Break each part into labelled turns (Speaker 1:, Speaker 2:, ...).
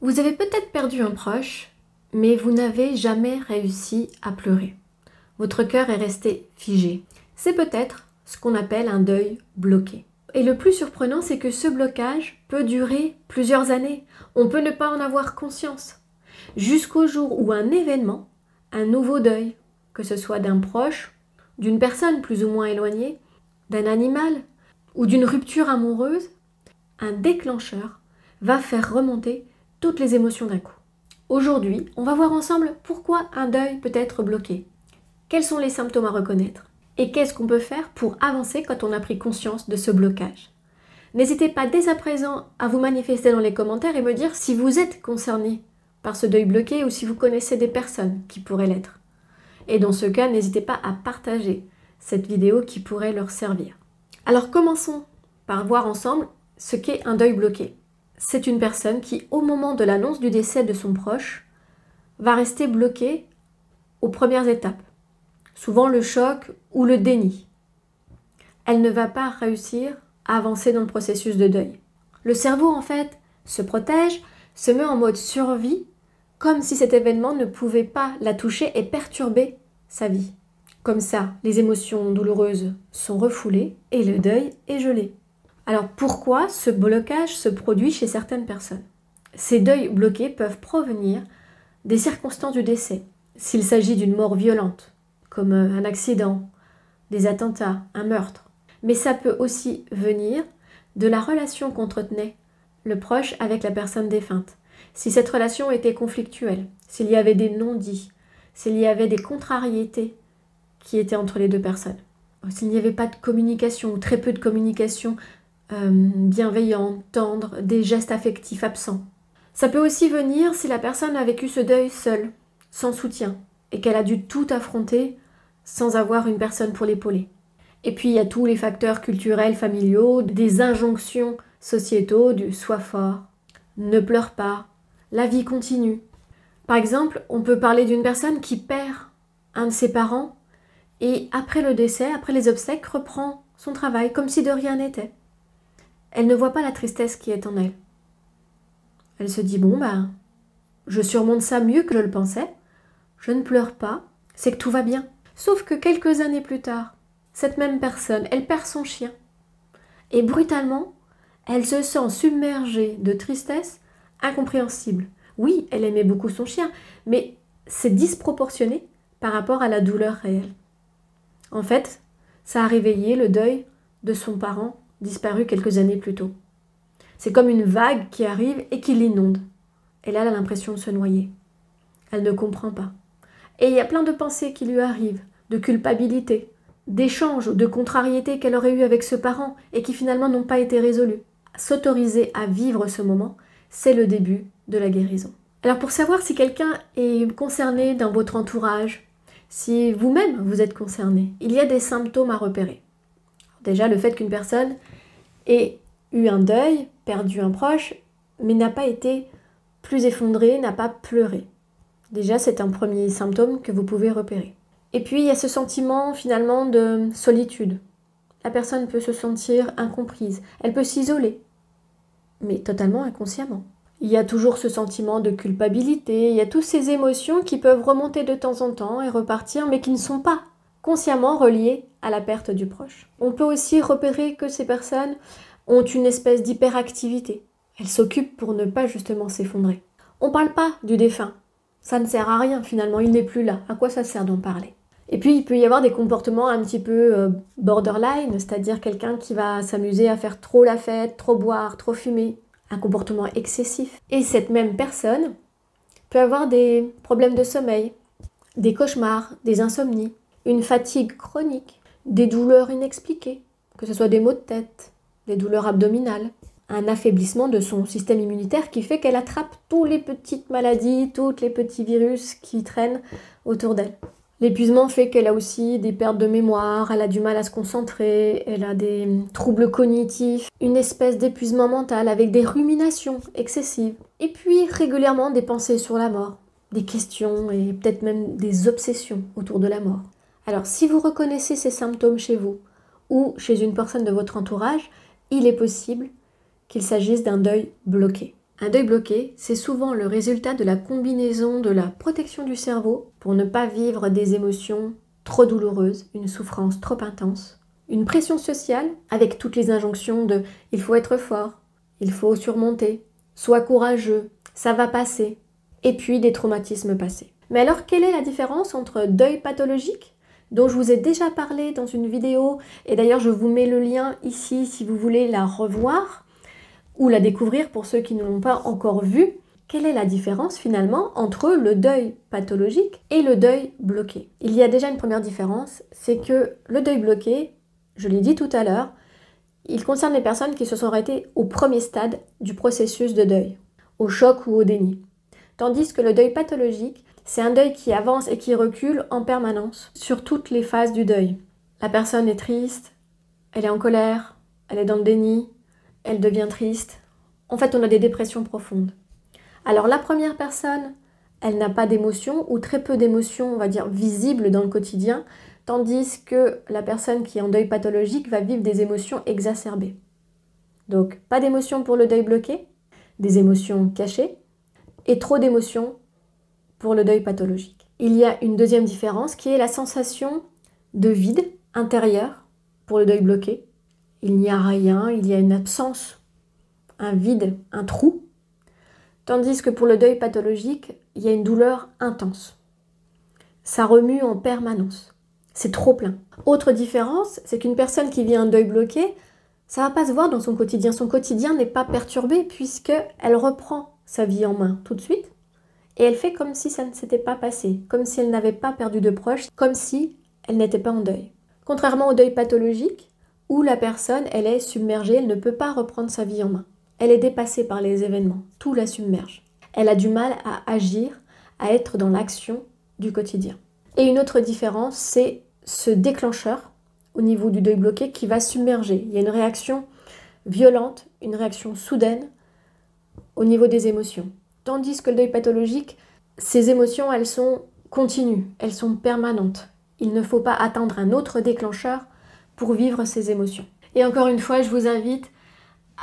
Speaker 1: Vous avez peut-être perdu un proche, mais vous n'avez jamais réussi à pleurer. Votre cœur est resté figé. C'est peut-être ce qu'on appelle un deuil bloqué. Et le plus surprenant, c'est que ce blocage peut durer plusieurs années. On peut ne pas en avoir conscience. Jusqu'au jour où un événement, un nouveau deuil, que ce soit d'un proche, d'une personne plus ou moins éloignée, d'un animal ou d'une rupture amoureuse, un déclencheur va faire remonter toutes les émotions d'un coup. Aujourd'hui, on va voir ensemble pourquoi un deuil peut être bloqué. Quels sont les symptômes à reconnaître? Et qu'est-ce qu'on peut faire pour avancer quand on a pris conscience de ce blocage? N'hésitez pas dès à présent à vous manifester dans les commentaires et me dire si vous êtes concerné par ce deuil bloqué ou si vous connaissez des personnes qui pourraient l'être. Et dans ce cas, n'hésitez pas à partager cette vidéo qui pourrait leur servir. Alors commençons par voir ensemble ce qu'est un deuil bloqué. C'est une personne qui, au moment de l'annonce du décès de son proche, va rester bloquée aux premières étapes, souvent le choc ou le déni. Elle ne va pas réussir à avancer dans le processus de deuil. Le cerveau, en fait, se protège, se met en mode survie, comme si cet événement ne pouvait pas la toucher et perturber sa vie. Comme ça, les émotions douloureuses sont refoulées et le deuil est gelé. Alors pourquoi ce blocage se produit chez certaines personnes? Ces deuils bloqués peuvent provenir des circonstances du décès. S'il s'agit d'une mort violente, comme un accident, des attentats, un meurtre. Mais ça peut aussi venir de la relation qu'entretenait le proche avec la personne défunte. Si cette relation était conflictuelle, s'il y avait des non-dits, s'il y avait des contrariétés qui étaient entre les deux personnes, s'il n'y avait pas de communication ou très peu de communication bienveillante, tendre, des gestes affectifs absents. Ça peut aussi venir si la personne a vécu ce deuil seule, sans soutien, et qu'elle a dû tout affronter sans avoir une personne pour l'épauler. Et puis il y a tous les facteurs culturels, familiaux, des injonctions sociétaux du sois fort, ne pleure pas, la vie continue. Par exemple, on peut parler d'une personne qui perd un de ses parents et après le décès, après les obsèques, reprend son travail comme si de rien n'était. Elle ne voit pas la tristesse qui est en elle. Elle se dit, bon je surmonte ça mieux que je le pensais, je ne pleure pas, c'est que tout va bien. Sauf que quelques années plus tard, cette même personne, elle perd son chien. Et brutalement, elle se sent submergée de tristesse incompréhensible. Oui, elle aimait beaucoup son chien, mais c'est disproportionné par rapport à la douleur réelle. En fait, ça a réveillé le deuil de son parent disparu quelques années plus tôt. C'est comme une vague qui arrive et qui l'inonde. Et là, elle a l'impression de se noyer. Elle ne comprend pas. Et il y a plein de pensées qui lui arrivent, de culpabilité, d'échanges ou de contrariétés qu'elle aurait eues avec ce parent et qui finalement n'ont pas été résolues. S'autoriser à vivre ce moment, c'est le début de la guérison. Alors pour savoir si quelqu'un est concerné dans votre entourage, si vous-même vous êtes concerné, il y a des symptômes à repérer. Déjà, le fait qu'une personne ait eu un deuil, perdu un proche, mais n'a pas été plus effondrée, n'a pas pleuré. Déjà, c'est un premier symptôme que vous pouvez repérer. Et puis, il y a ce sentiment finalement de solitude. La personne peut se sentir incomprise, elle peut s'isoler, mais totalement inconsciemment. Il y a toujours ce sentiment de culpabilité, il y a toutes ces émotions qui peuvent remonter de temps en temps et repartir, mais qui ne sont pas consciemment reliées à la perte du proche. On peut aussi repérer que ces personnes ont une espèce d'hyperactivité. Elles s'occupent pour ne pas justement s'effondrer. On ne parle pas du défunt. Ça ne sert à rien finalement, il n'est plus là. À quoi ça sert d'en parler? Et puis il peut y avoir des comportements un petit peu borderline, c'est-à-dire quelqu'un qui va s'amuser à faire trop la fête, trop boire, trop fumer. Un comportement excessif. Et cette même personne peut avoir des problèmes de sommeil, des cauchemars, des insomnies, une fatigue chronique, des douleurs inexpliquées, que ce soit des maux de tête, des douleurs abdominales, un affaiblissement de son système immunitaire qui fait qu'elle attrape toutes les petites maladies, tous les petits virus qui traînent autour d'elle. L'épuisement fait qu'elle a aussi des pertes de mémoire, elle a du mal à se concentrer, elle a des troubles cognitifs, une espèce d'épuisement mental avec des ruminations excessives. Et puis régulièrement des pensées sur la mort, des questions et peut-être même des obsessions autour de la mort. Alors si vous reconnaissez ces symptômes chez vous ou chez une personne de votre entourage, il est possible qu'il s'agisse d'un deuil bloqué. Un deuil bloqué, c'est souvent le résultat de la combinaison de la protection du cerveau pour ne pas vivre des émotions trop douloureuses, une souffrance trop intense, une pression sociale avec toutes les injonctions de « il faut être fort »,« il faut surmonter »,« sois courageux »,« ça va passer », et puis des traumatismes passés. Mais alors, quelle est la différence entre deuil pathologique, dont je vous ai déjà parlé dans une vidéo, et d'ailleurs je vous mets le lien ici si vous voulez la revoir, ou la découvrir pour ceux qui ne l'ont pas encore vue. Quelle est la différence finalement entre le deuil pathologique et le deuil bloqué? Il y a déjà une première différence, c'est que le deuil bloqué, je l'ai dit tout à l'heure, il concerne les personnes qui se sont arrêtées au premier stade du processus de deuil, au choc ou au déni. Tandis que le deuil pathologique, c'est un deuil qui avance et qui recule en permanence sur toutes les phases du deuil. La personne est triste, elle est en colère, elle est dans le déni, elle devient triste. En fait, on a des dépressions profondes. Alors la première personne, elle n'a pas d'émotions ou très peu d'émotions, on va dire, visibles dans le quotidien, tandis que la personne qui est en deuil pathologique va vivre des émotions exacerbées. Donc, pas d'émotions pour le deuil bloqué, des émotions cachées, et trop d'émotions pour le deuil pathologique. Il y a une deuxième différence qui est la sensation de vide intérieur pour le deuil bloqué. Il n'y a rien, il y a une absence, un vide, un trou. Tandis que pour le deuil pathologique, il y a une douleur intense. Ça remue en permanence. C'est trop plein. Autre différence, c'est qu'une personne qui vit un deuil bloqué, ça ne va pas se voir dans son quotidien. Son quotidien n'est pas perturbé puisqu'elle reprend sa vie en main tout de suite et elle fait comme si ça ne s'était pas passé, comme si elle n'avait pas perdu de proches, comme si elle n'était pas en deuil. Contrairement au deuil pathologique, où la personne, elle est submergée, elle ne peut pas reprendre sa vie en main. Elle est dépassée par les événements, tout la submerge. Elle a du mal à agir, à être dans l'action du quotidien. Et une autre différence, c'est ce déclencheur au niveau du deuil bloqué qui va submerger. Il y a une réaction violente, une réaction soudaine au niveau des émotions. Tandis que le deuil pathologique, ces émotions, elles sont continues, elles sont permanentes. Il ne faut pas attendre un autre déclencheur pour vivre ces émotions. Et encore une fois, je vous invite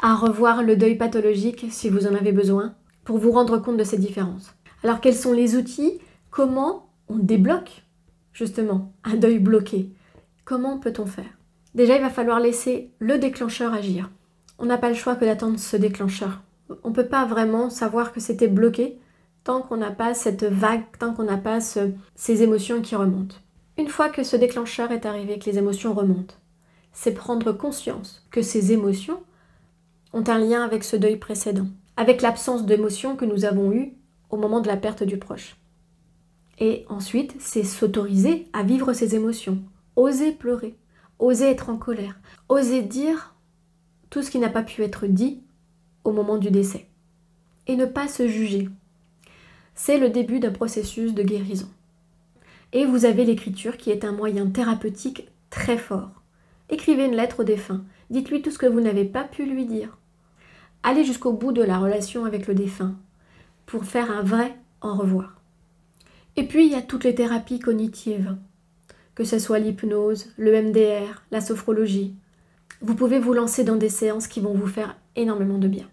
Speaker 1: à revoir le deuil pathologique si vous en avez besoin pour vous rendre compte de ces différences. Alors quels sont les outils? Comment on débloque justement un deuil bloqué? Comment peut-on faire? Déjà, il va falloir laisser le déclencheur agir. On n'a pas le choix que d'attendre ce déclencheur. On ne peut pas vraiment savoir que c'était bloqué tant qu'on n'a pas cette vague, tant qu'on n'a pas ces émotions qui remontent. Une fois que ce déclencheur est arrivé, que les émotions remontent, c'est prendre conscience que ces émotions ont un lien avec ce deuil précédent, avec l'absence d'émotions que nous avons eues au moment de la perte du proche. Et ensuite, c'est s'autoriser à vivre ces émotions, oser pleurer, oser être en colère, oser dire tout ce qui n'a pas pu être dit au moment du décès, et ne pas se juger. C'est le début d'un processus de guérison. Et vous avez l'écriture qui est un moyen thérapeutique très fort. Écrivez une lettre au défunt, dites-lui tout ce que vous n'avez pas pu lui dire. Allez jusqu'au bout de la relation avec le défunt pour faire un vrai au revoir. Et puis il y a toutes les thérapies cognitives, que ce soit l'hypnose, le MDR, la sophrologie. Vous pouvez vous lancer dans des séances qui vont vous faire énormément de bien.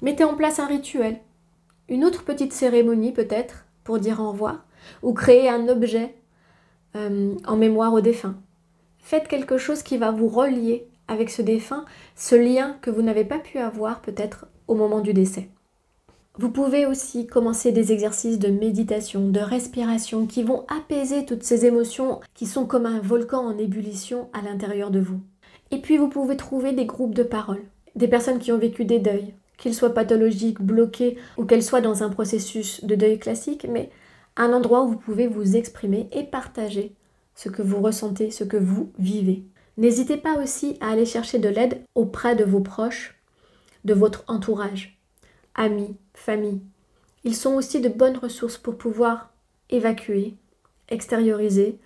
Speaker 1: Mettez en place un rituel, une autre petite cérémonie peut-être pour dire au revoir, ou créez un objet en mémoire au défunt. Faites quelque chose qui va vous relier avec ce défunt, ce lien que vous n'avez pas pu avoir peut-être au moment du décès. Vous pouvez aussi commencer des exercices de méditation, de respiration qui vont apaiser toutes ces émotions qui sont comme un volcan en ébullition à l'intérieur de vous. Et puis vous pouvez trouver des groupes de parole, des personnes qui ont vécu des deuils, qu'ils soient pathologiques, bloqués ou qu'elles soient dans un processus de deuil classique, mais un endroit où vous pouvez vous exprimer et partager ce que vous ressentez, ce que vous vivez. N'hésitez pas aussi à aller chercher de l'aide auprès de vos proches, de votre entourage, amis, famille. Ils sont aussi de bonnes ressources pour pouvoir évacuer, extérioriser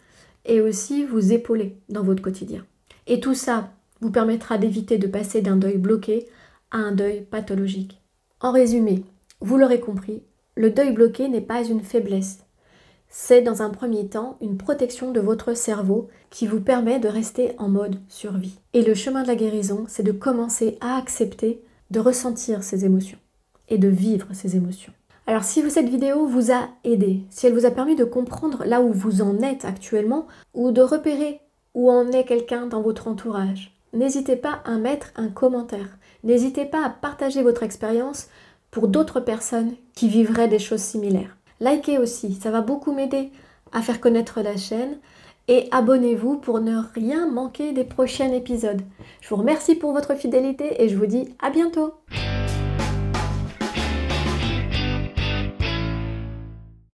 Speaker 1: et aussi vous épauler dans votre quotidien. Et tout ça vous permettra d'éviter de passer d'un deuil bloqué à un deuil pathologique. En résumé, vous l'aurez compris, le deuil bloqué n'est pas une faiblesse. C'est dans un premier temps une protection de votre cerveau qui vous permet de rester en mode survie. Et le chemin de la guérison, c'est de commencer à accepter de ressentir ces émotions, et de vivre ces émotions. Alors si cette vidéo vous a aidé, si elle vous a permis de comprendre là où vous en êtes actuellement ou de repérer où en est quelqu'un dans votre entourage, n'hésitez pas à mettre un commentaire. N'hésitez pas à partager votre expérience pour d'autres personnes qui vivraient des choses similaires. Likez aussi, ça va beaucoup m'aider à faire connaître la chaîne et abonnez-vous pour ne rien manquer des prochains épisodes. Je vous remercie pour votre fidélité et je vous dis à bientôt.